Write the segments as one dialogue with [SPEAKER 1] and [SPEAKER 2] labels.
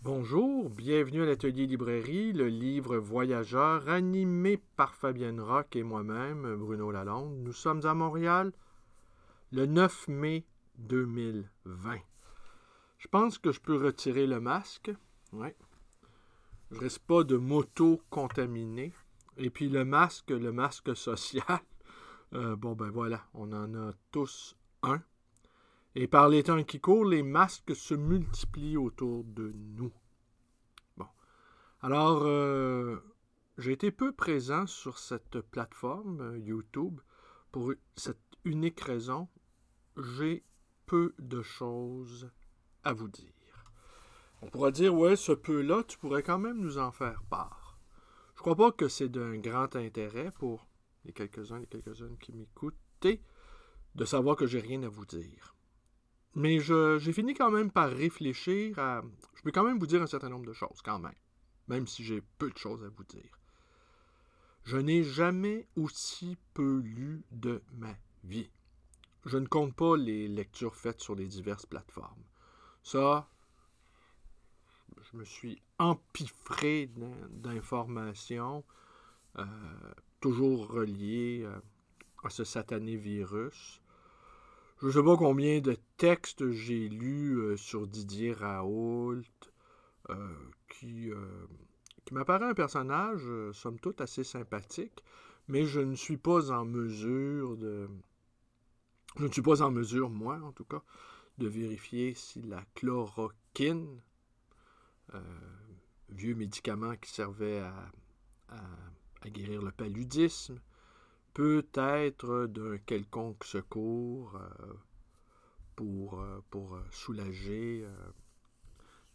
[SPEAKER 1] Bonjour, bienvenue à l'atelier librairie, le livre voyageur animé par Fabienne Roch et moi-même, Bruno Lalonde. Nous sommes à Montréal le 9 mai 2020. Je pense que je peux retirer le masque. Ouais. Je reste pas de moto contaminé. Et puis le masque social. Voilà, on en a tous un. Et par les temps qui courent, les masques se multiplient autour de nous. Bon. Alors, j'ai été peu présent sur cette plateforme YouTube pour cette unique raison. J'ai peu de choses à vous dire. On pourra dire, ouais, ce peu-là, tu pourrais quand même nous en faire part. Je crois pas que c'est d'un grand intérêt pour les quelques-uns et quelques-unes qui m'écoutent de savoir que j'ai rien à vous dire. Mais j'ai fini quand même par réfléchir à... Je peux quand même vous dire un certain nombre de choses, quand même si j'ai peu de choses à vous dire. Je n'ai jamais aussi peu lu de ma vie. Je ne compte pas les lectures faites sur les diverses plateformes. Ça, je me suis empiffré d'informations, toujours reliées à ce satané virus. Je ne sais pas combien de textes j'ai lus sur Didier Raoult, qui m'apparaît un personnage, somme toute, assez sympathique, mais je ne suis pas en mesure de... Je ne suis pas en mesure, moi en tout cas, de vérifier si la chloroquine, vieux médicament qui servait à guérir le paludisme, peut être d'un quelconque secours pour soulager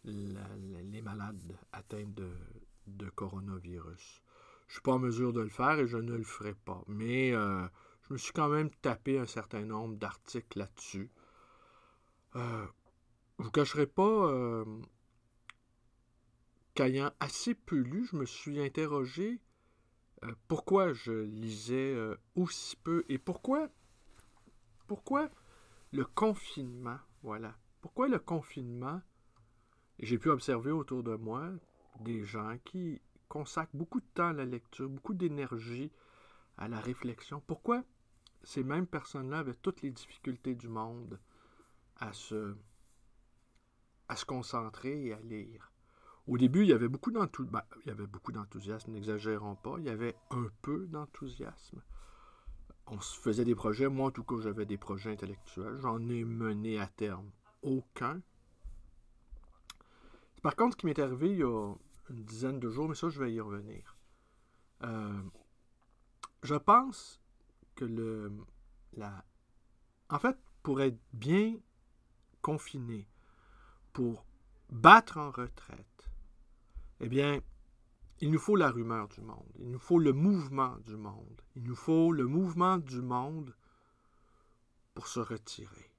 [SPEAKER 1] les malades atteints de coronavirus. Je ne suis pas en mesure de le faire et je ne le ferai pas. Mais je me suis quand même tapé un certain nombre d'articles là-dessus. Je ne vous cacherai pas qu'ayant assez peu lu, je me suis interrogé pourquoi je lisais aussi peu et pourquoi le confinement, voilà. Pourquoi le confinement? J'ai pu observer autour de moi des gens qui consacrent beaucoup de temps à la lecture, beaucoup d'énergie à la réflexion. Pourquoi ces mêmes personnes-là avaient toutes les difficultés du monde à se concentrer et à lire? Au début, il y avait beaucoup d'enthousiasme, n'exagérons pas. Il y avait un peu d'enthousiasme. On se faisait des projets. Moi, en tout cas, j'avais des projets intellectuels. J'en ai mené à terme aucun. Par contre, ce qui m'est arrivé il y a une dizaine de jours, mais ça, je vais y revenir. Je pense que en fait, pour être bien confiné, pour battre en retraite, eh bien, il nous faut la rumeur du monde. Il nous faut le mouvement du monde. Il nous faut le mouvement du monde pour se retirer.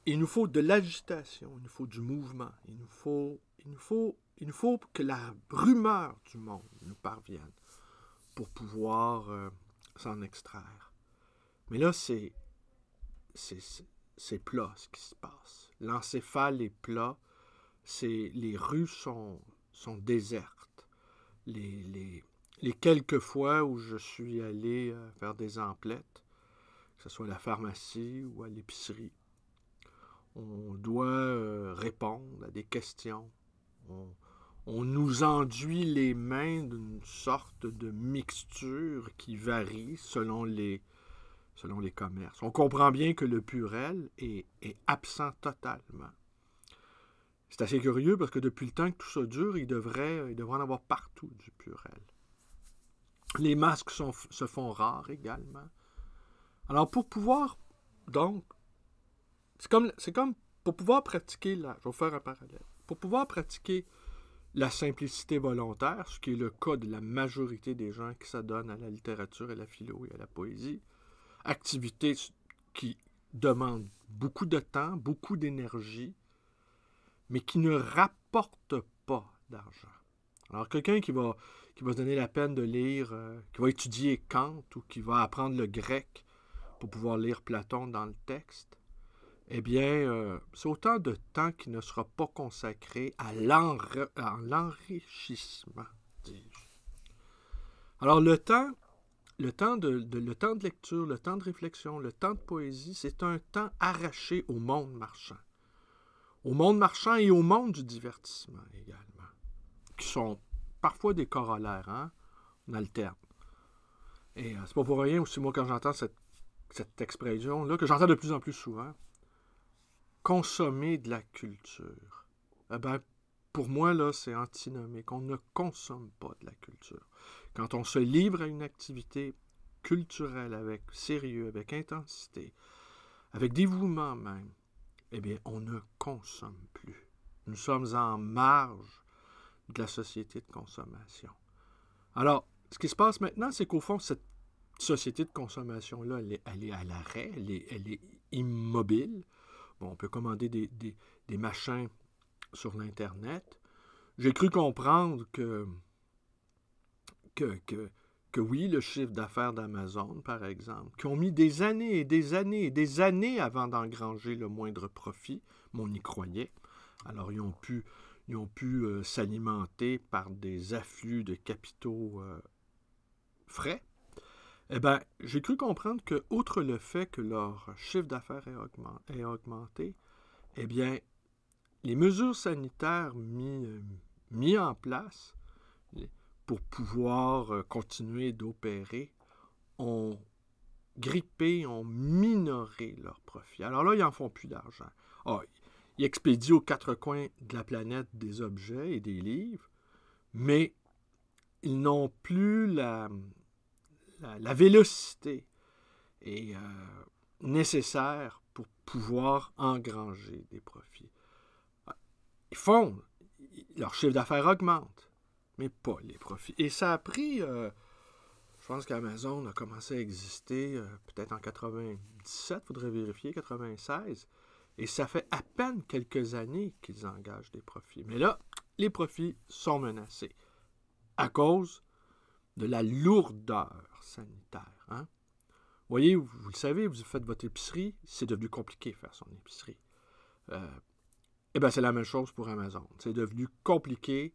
[SPEAKER 1] Il nous faut de l'agitation, il nous faut du mouvement, il nous faut que la rumeur du monde nous parvienne pour pouvoir s'en extraire. Mais là, c'est plat ce qui se passe. L'encéphale est plat, les rues sont désertes. Les quelques fois où je suis allé faire des emplettes, que ce soit à la pharmacie ou à l'épicerie, on doit répondre à des questions. On nous enduit les mains d'une sorte de mixture qui varie selon les commerces. On comprend bien que le Purel est absent totalement. C'est assez curieux parce que depuis le temps que tout ça dure, il devrait en avoir partout du Purel. Les masques se font rares également. Alors pour pouvoir, donc, c'est comme pour pouvoir pratiquer, je vais vous faire un parallèle, pour pouvoir pratiquer la simplicité volontaire, ce qui est le cas de la majorité des gens qui s'adonnent à la littérature, à la philo et à la poésie, activité qui demande beaucoup de temps, beaucoup d'énergie, mais qui ne rapporte pas d'argent. Alors quelqu'un qui va se donner la peine de lire, qui va étudier Kant ou qui va apprendre le grec pour pouvoir lire Platon dans le texte, eh bien, c'est autant de temps qui ne sera pas consacré à l'enrichissement, dis-je. Alors, le temps de lecture, le temps de réflexion, le temps de poésie, c'est un temps arraché au monde marchand. Au monde marchand et au monde du divertissement également, qui sont parfois des corollaires, hein? On alterne. Et c'est pas pour rien aussi, moi, quand j'entends cette expression-là, que j'entends de plus en plus souvent, consommer de la culture. Eh bien, pour moi, là, c'est antinomique. On ne consomme pas de la culture. Quand on se livre à une activité culturelle avec sérieux, avec intensité, avec dévouement même, eh bien, on ne consomme plus. Nous sommes en marge de la société de consommation. Alors, ce qui se passe maintenant, c'est qu'au fond, cette société de consommation-là, elle est à l'arrêt, elle est immobile. Bon, on peut commander des machins sur l'Internet. J'ai cru comprendre que oui, le chiffre d'affaires d'Amazon, par exemple, qui ont mis des années et des années et des années avant d'engranger le moindre profit, mais on y croyait. Alors, ils ont pu s'alimenter par des afflux de capitaux frais. Eh bien, j'ai cru comprendre que, outre le fait que leur chiffre d'affaires ait augmenté, eh bien, les mesures sanitaires mises en place pour pouvoir continuer d'opérer ont grippé, ont minoré leurs profits. Alors là, ils n'en font plus d'argent. Ah, ils expédient aux quatre coins de la planète des objets et des livres, mais ils n'ont plus la vélocité nécessaire pour pouvoir engranger des profits. Leur chiffre d'affaires augmente, mais pas les profits. Et ça a pris, je pense qu'Amazon a commencé à exister peut-être en 97, il faudrait vérifier, 96, et ça fait à peine quelques années qu'ils engagent des profits. Mais là, les profits sont menacés à cause de la lourdeur sanitaire. Hein? Vous voyez, vous le savez, vous faites votre épicerie, c'est devenu compliqué de faire son épicerie. Eh bien, c'est la même chose pour Amazon. C'est devenu compliqué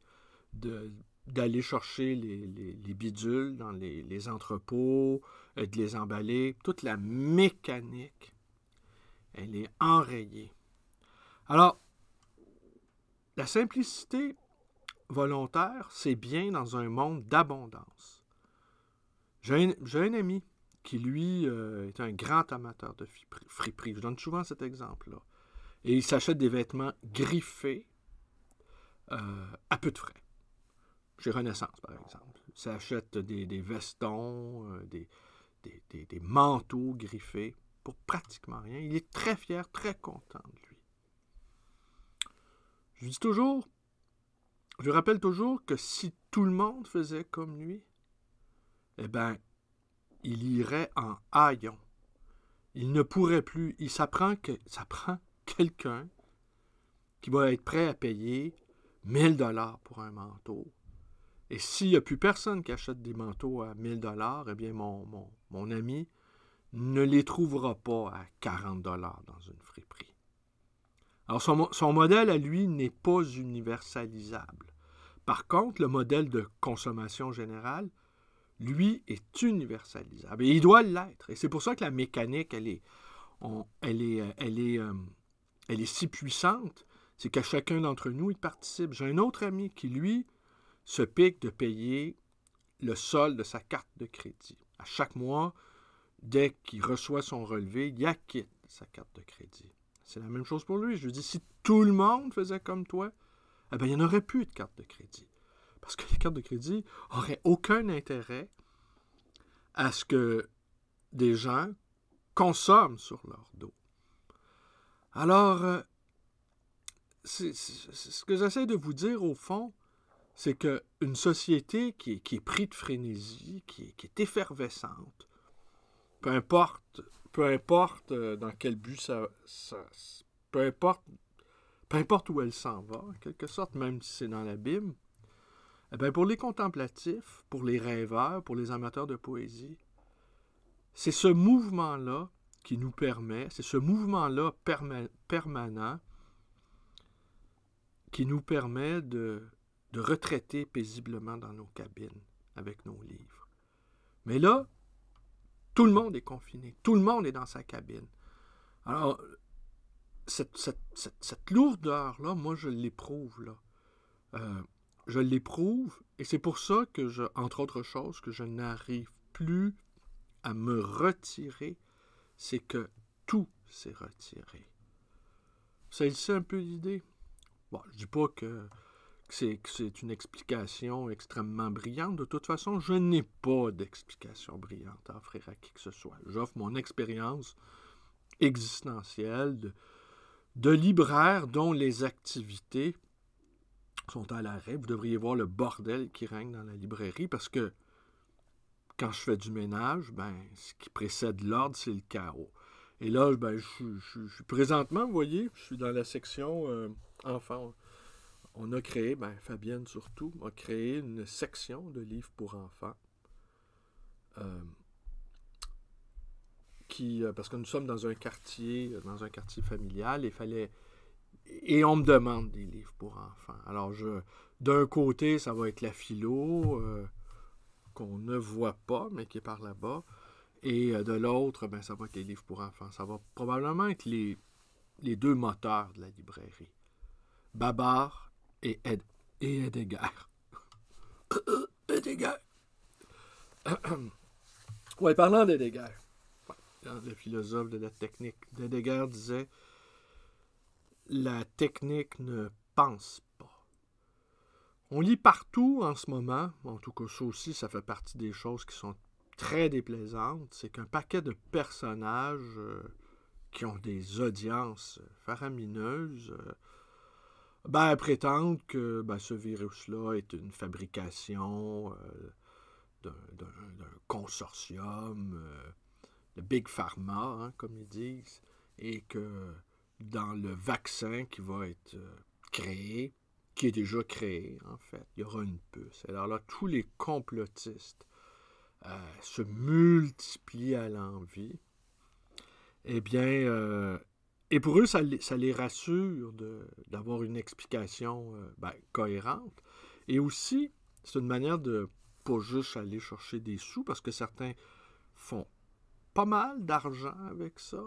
[SPEAKER 1] d'aller chercher les bidules dans les entrepôts, de les emballer. Toute la mécanique, elle est enrayée. Alors, la simplicité volontaire, c'est bien dans un monde d'abondance. J'ai un ami qui, lui, est un grand amateur de friperie. Je donne souvent cet exemple-là. Et il s'achète des vêtements griffés à peu de frais. Chez Renaissance, par exemple. Il s'achète des vestons, des manteaux griffés pour pratiquement rien. Il est très fier, très content de lui. Je rappelle toujours que si tout le monde faisait comme lui, eh bien, il irait en haillons. Il ne pourrait plus. Ça prend quelqu'un qui va être prêt à payer 1000 $ pour un manteau. Et s'il n'y a plus personne qui achète des manteaux à 1000 $, eh bien, mon ami ne les trouvera pas à 40 $ dans une friperie. Alors, son modèle à lui n'est pas universalisable. Par contre, le modèle de consommation générale, lui, est universalisable. Et il doit l'être. Et c'est pour ça que la mécanique, elle est si puissante. C'est qu'à chacun d'entre nous, il participe. J'ai un autre ami qui, lui, se pique de payer le solde de sa carte de crédit. À chaque mois, dès qu'il reçoit son relevé, il acquitte sa carte de crédit. C'est la même chose pour lui. Je lui dis, si tout le monde faisait comme toi, eh bien, il n'y en aurait plus de carte de crédit. Parce que les cartes de crédit n'auraient aucun intérêt à ce que des gens consomment sur leur dos. Alors, ce que j'essaie de vous dire, au fond, c'est qu'une société qui est prise de frénésie, qui est effervescente, peu importe dans quel but peu importe où elle s'en va, en quelque sorte, même si c'est dans l'abîme, eh bien, pour les contemplatifs, pour les rêveurs, pour les amateurs de poésie, c'est ce mouvement-là qui nous permet, c'est ce mouvement-là permanent qui nous permet de retraiter paisiblement dans nos cabines avec nos livres. Mais là, tout le monde est confiné, tout le monde est dans sa cabine. Alors, cette lourdeur-là, moi, je l'éprouve, là. Je l'éprouve, et c'est pour ça que, entre autres choses, que je n'arrive plus à me retirer, c'est que tout s'est retiré. Vous saisissez un peu l'idée? Bon, je ne dis pas que c'est une explication extrêmement brillante. De toute façon, je n'ai pas d'explication brillante à offrir à qui que ce soit. J'offre mon expérience existentielle de libraire dont les activités sont à l'arrêt. Vous devriez voir le bordel qui règne dans la librairie parce que quand je fais du ménage, ce qui précède l'ordre, c'est le chaos. Et là, je suis présentement, vous voyez, je suis dans la section enfants. On a créé, Fabienne surtout, a créé une section de livres pour enfants. Parce que nous sommes dans un quartier familial, et on me demande des livres pour enfants. Alors, d'un côté, ça va être la philo, qu'on ne voit pas, mais qui est par là-bas. Et de l'autre, ça va être les livres pour enfants. Ça va probablement être les deux moteurs de la librairie. Babar et Heidegger. Heidegger. Oui, parlant d'Heidegger, le philosophe de la technique, Heidegger disait « La technique ne pense pas ». On lit partout en ce moment, en tout cas ça aussi, ça fait partie des choses qui sont très déplaisantes, c'est qu'un paquet de personnages qui ont des audiences faramineuses prétendent que ce virus-là est une fabrication d'un consortium, de Big Pharma, comme ils disent, et que dans le vaccin qui va être créé, qui est déjà créé, en fait, il y aura une puce. Alors là, tous les complotistes se multiplient à l'envi. Eh bien, et pour eux, ça les rassure d'avoir une explication cohérente. Et aussi, c'est une manière de pas juste aller chercher des sous, parce que certains font pas mal d'argent avec ça.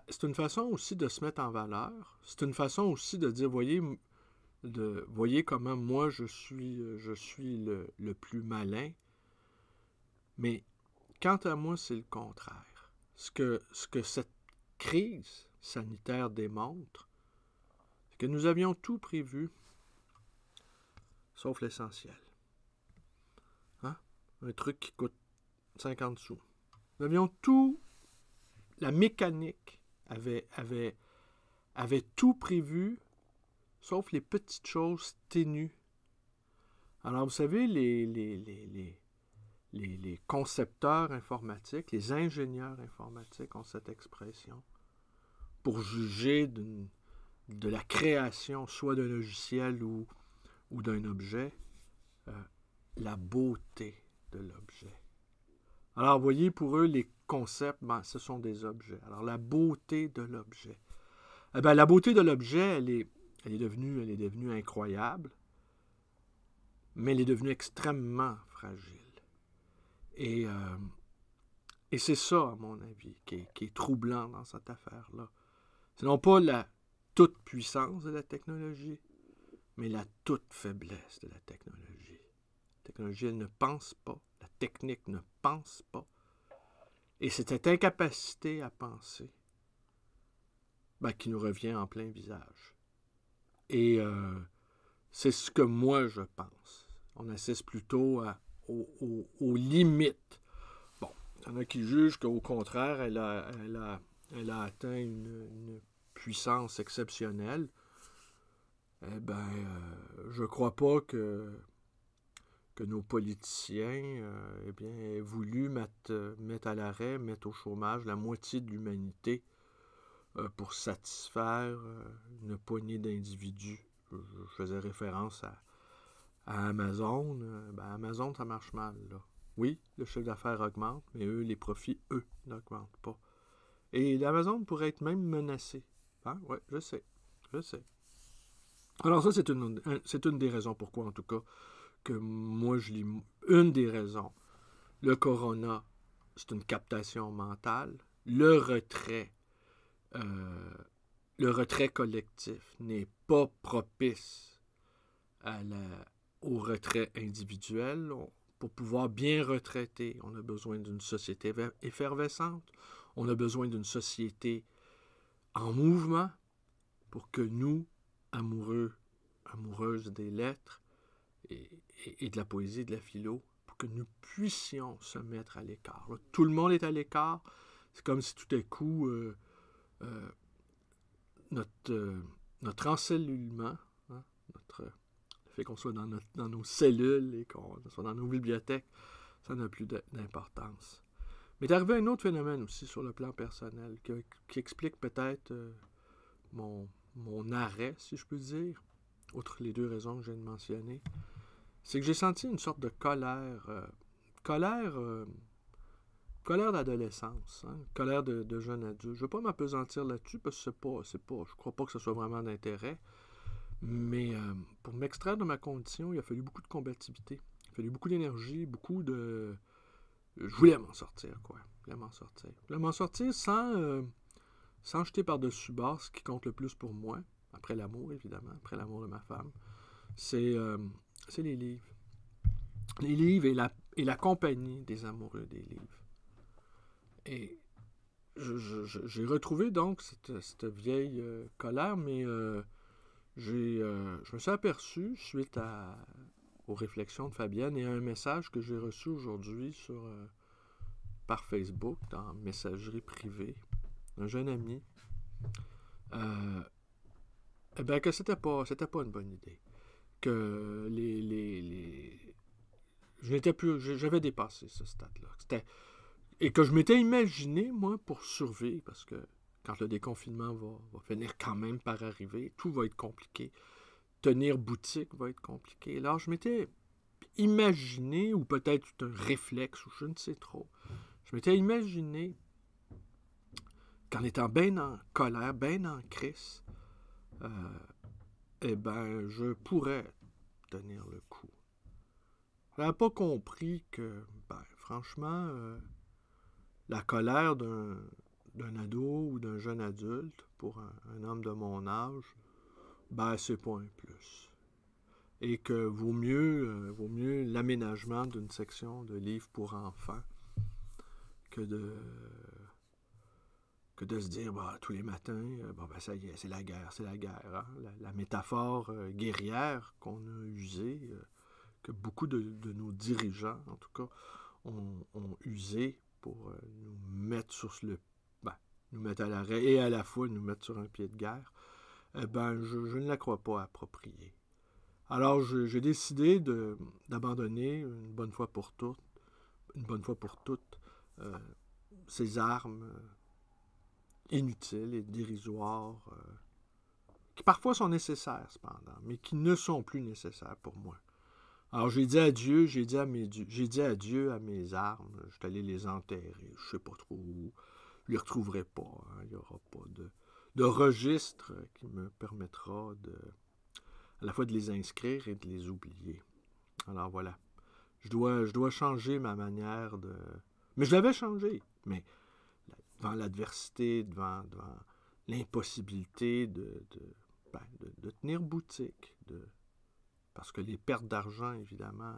[SPEAKER 1] C'est une façon aussi de se mettre en valeur. C'est une façon aussi de dire, voyez comment moi je suis le plus malin. Mais quant à moi, c'est le contraire. Ce que cette crise sanitaire démontre, c'est que nous avions tout prévu, sauf l'essentiel. Un truc qui coûte 50 sous. Nous avions tout, la mécanique avait tout prévu, sauf les petites choses ténues. Alors, vous savez, les concepteurs informatiques, les ingénieurs informatiques ont cette expression pour juger de la création, soit d'un logiciel ou d'un objet, la beauté de l'objet. Alors, vous voyez, pour eux, les concepts, ce sont des objets. Alors, la beauté de l'objet. La beauté de l'objet, elle est devenue incroyable, mais elle est devenue extrêmement fragile. Et c'est ça, à mon avis, qui est troublant dans cette affaire-là. Ce n'est pas la toute-puissance de la technologie, mais la toute-faiblesse de la technologie. La technologie, elle ne pense pas. La technique ne pense pas. Et c'est cette incapacité à penser qui nous revient en plein visage. Et c'est ce que moi, je pense. On assiste plutôt aux limites. Bon, il y en a qui jugent qu'au contraire, elle a atteint une puissance exceptionnelle. Je crois pas que nos politiciens aient voulu mettre à l'arrêt, mettre au chômage la moitié de l'humanité pour satisfaire une poignée d'individus. Je faisais référence à Amazon. Amazon, ça marche mal, là. Oui, le chiffre d'affaires augmente, mais eux, les profits, eux, n'augmentent pas. Et l'Amazon pourrait être même menacée. Hein? Oui, je sais. Je sais. Alors ça, c'est une des raisons pourquoi, en tout cas, que moi, je lis. Une des raisons. Le corona, c'est une captation mentale. Euh, le retrait collectif n'est pas propice au retrait individuel. Pour pouvoir bien retraiter, on a besoin d'une société effervescente. On a besoin d'une société en mouvement pour que nous, amoureux, amoureuses des lettres et de la poésie, de la philo, pour que nous puissions se mettre à l'écart. Là, tout le monde est à l'écart. C'est comme si tout à coup, euh, notre encellulement, hein, le fait qu'on soit dans nos cellules et qu'on soit dans nos bibliothèques, ça n'a plus d'importance. Mais il est arrivé un autre phénomène aussi sur le plan personnel qui explique peut-être mon arrêt, si je peux dire, outre les deux raisons que je viens de mentionner. C'est que j'ai senti une sorte de colère, colère d'adolescence, hein, colère de jeune adulte. Je ne veux pas m'apesantir là-dessus parce que je crois pas que ce soit vraiment d'intérêt. Mais pour m'extraire de ma condition, il a fallu beaucoup de combativité. Il a fallu beaucoup d'énergie, beaucoup de... Je voulais m'en sortir, quoi. Je voulais m'en sortir sans jeter par-dessus bord ce qui compte le plus pour moi, après l'amour, évidemment, après l'amour de ma femme. C'est les livres. Les livres et la compagnie des amoureux des livres. Et j'ai retrouvé donc cette vieille colère, mais je me suis aperçu, suite aux réflexions de Fabienne et à un message que j'ai reçu aujourd'hui par Facebook, dans messagerie privée, un jeune ami, eh bien, que c'était pas une bonne idée. Que j'avais dépassé ce stade-là. Et que je m'étais imaginé, moi, pour survivre, parce que quand le déconfinement va finir quand même par arriver, tout va être compliqué. Tenir boutique va être compliqué. Alors, je m'étais imaginé, ou peut-être un réflexe, ou je ne sais trop, je m'étais imaginé qu'en étant bien en colère, bien en crise, eh ben, je pourrais tenir le coup. Je n'avais pas compris que, franchement, la colère d'un ado ou d'un jeune adulte, pour un homme de mon âge, c'est pas un plus. Et que vaut mieux l'aménagement d'une section de livres pour enfants que de se dire, tous les matins, ça y est, c'est la guerre. Hein? La métaphore guerrière qu'on a usée, que beaucoup de nos dirigeants, en tout cas, ont usé pour nous mettre nous mettre à l'arrêt et à la fois nous mettre sur un pied de guerre, je ne la crois pas appropriée. Alors, j'ai décidé d'abandonner une bonne fois pour toutes ces armes inutiles et dérisoires qui parfois sont nécessaires, cependant, mais qui ne sont plus nécessaires pour moi. Alors, j'ai dit adieu à mes armes. Je suis allé les enterrer. Je ne sais pas trop où. Je ne les retrouverai pas. Hein. Il n'y aura pas de registre qui me permettra à la fois de les inscrire et de les oublier. Alors voilà. Je dois changer ma manière de... Mais je l'avais changé. Mais devant l'adversité, devant l'impossibilité de tenir boutique, parce que les pertes d'argent, évidemment,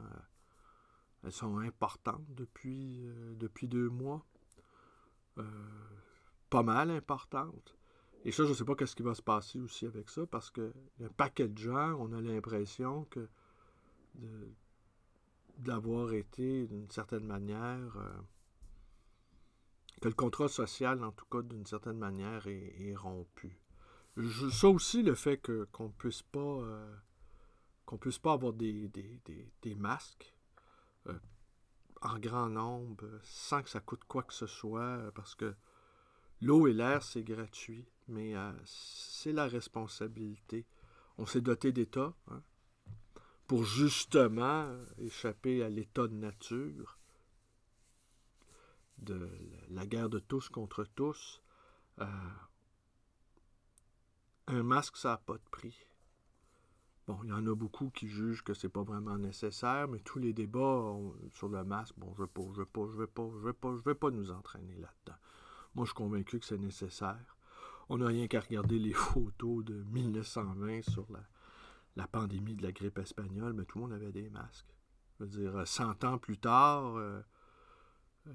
[SPEAKER 1] elles sont importantes depuis 2 mois. Pas mal importantes. Et ça, je ne sais pas ce qui va se passer aussi avec ça, parce que un paquet de gens, on a l'impression que d'avoir été, d'une certaine manière, que le contrat social, en tout cas, d'une certaine manière, est rompu. Ça aussi, le fait qu'on puisse pas avoir des masques en grand nombre sans que ça coûte quoi que ce soit, parce que l'eau et l'air, c'est gratuit, mais c'est la responsabilité. On s'est doté d'État, hein, pour justement échapper à l'état de nature de la guerre de tous contre tous, un masque, ça n'a pas de prix. Bon, il y en a beaucoup qui jugent que c'est pas vraiment nécessaire, mais tous les débats sur le masque, bon, je vais pas nous entraîner là-dedans. Moi, je suis convaincu que c'est nécessaire. On n'a rien qu'à regarder les photos de 1920 sur la pandémie de la grippe espagnole, mais tout le monde avait des masques. Je veux dire, 100 ans plus tard,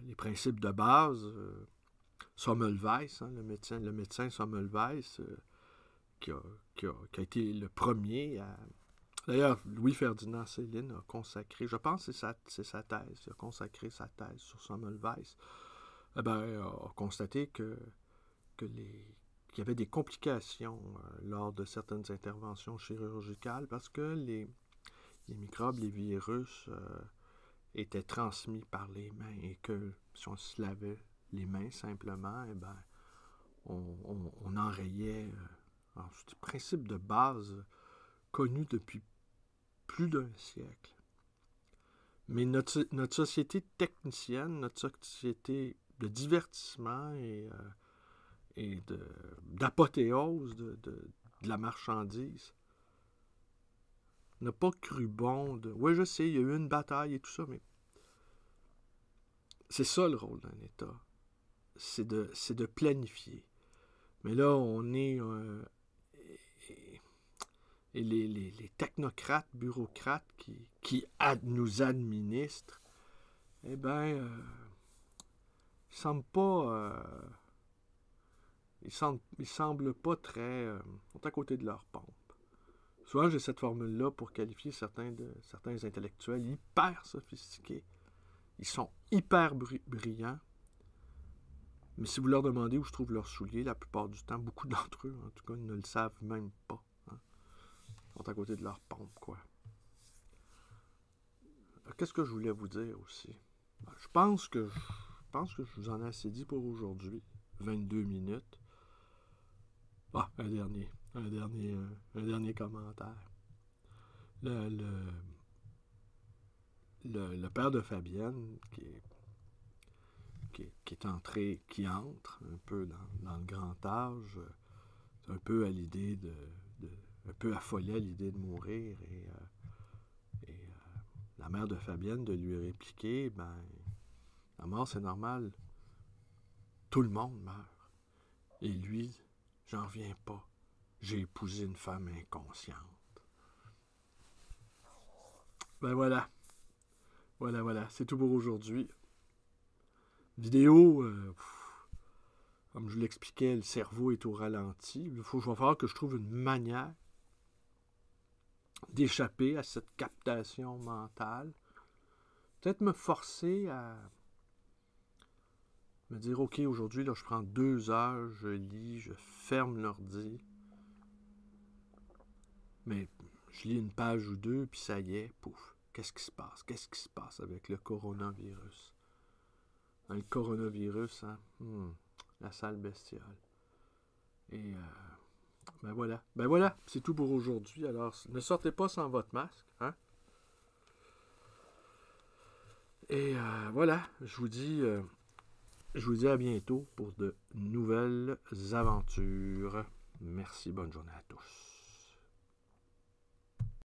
[SPEAKER 1] les principes de base, Semmelweis, le médecin Semmelweis, qui a été le premier à... D'ailleurs, Louis-Ferdinand Céline a consacré, je pense que c'est sa thèse, il a consacré sa thèse sur Semmelweis, a constaté qu'il y avait des complications lors de certaines interventions chirurgicales parce que les microbes, les virus étaient transmis par les mains et que si on se lavait les mains simplement, on enrayait... c'est un principe de base connu depuis plus d'un siècle. Mais notre société technicienne, notre société de divertissement et d'apothéose de la marchandise n'a pas cru bon de... Oui, je sais, il y a eu une bataille et tout ça, mais c'est ça le rôle d'un État. C'est de planifier. Mais là, on est... et les technocrates, bureaucrates qui nous administrent, eh bien, ils semblent pas... ils semblent pas très... sont à côté de leur pompe. Souvent, j'ai cette formule-là pour qualifier certains intellectuels hyper sophistiqués. Ils sont hyper brillants. Mais si vous leur demandez où se trouvent leurs souliers, la plupart du temps, beaucoup d'entre eux, en tout cas, ils ne le savent même pas. Hein. Ils sont à côté de leur pompe, quoi. Qu'est-ce que je voulais vous dire aussi? Je pense que je vous en ai assez dit pour aujourd'hui. 22 minutes. Ah, un dernier commentaire. Le père de Fabienne, qui entre un peu dans le grand âge, un peu à l'idée un peu affolé à l'idée de mourir, et la mère de Fabienne de lui répliquer, la mort c'est normal, tout le monde meurt. Et lui, j'en reviens pas, j'ai épousé une femme inconsciente. Voilà, c'est tout pour aujourd'hui. Vidéo, comme je vous l'expliquais, le cerveau est au ralenti. Il va falloir que je trouve une manière d'échapper à cette captation mentale. Peut-être me forcer à me dire, OK, aujourd'hui, là, je prends 2 heures, je lis, je ferme l'ordi. Mais je lis une page ou deux, puis ça y est, pouf. Qu'est-ce qui se passe? Qu'est-ce qui se passe avec le coronavirus? Dans le coronavirus, hein? La sale bestiole. Et voilà, c'est tout pour aujourd'hui. Alors, ne sortez pas sans votre masque, hein? Et voilà, je vous dis à bientôt pour de nouvelles aventures. Merci, bonne journée à tous.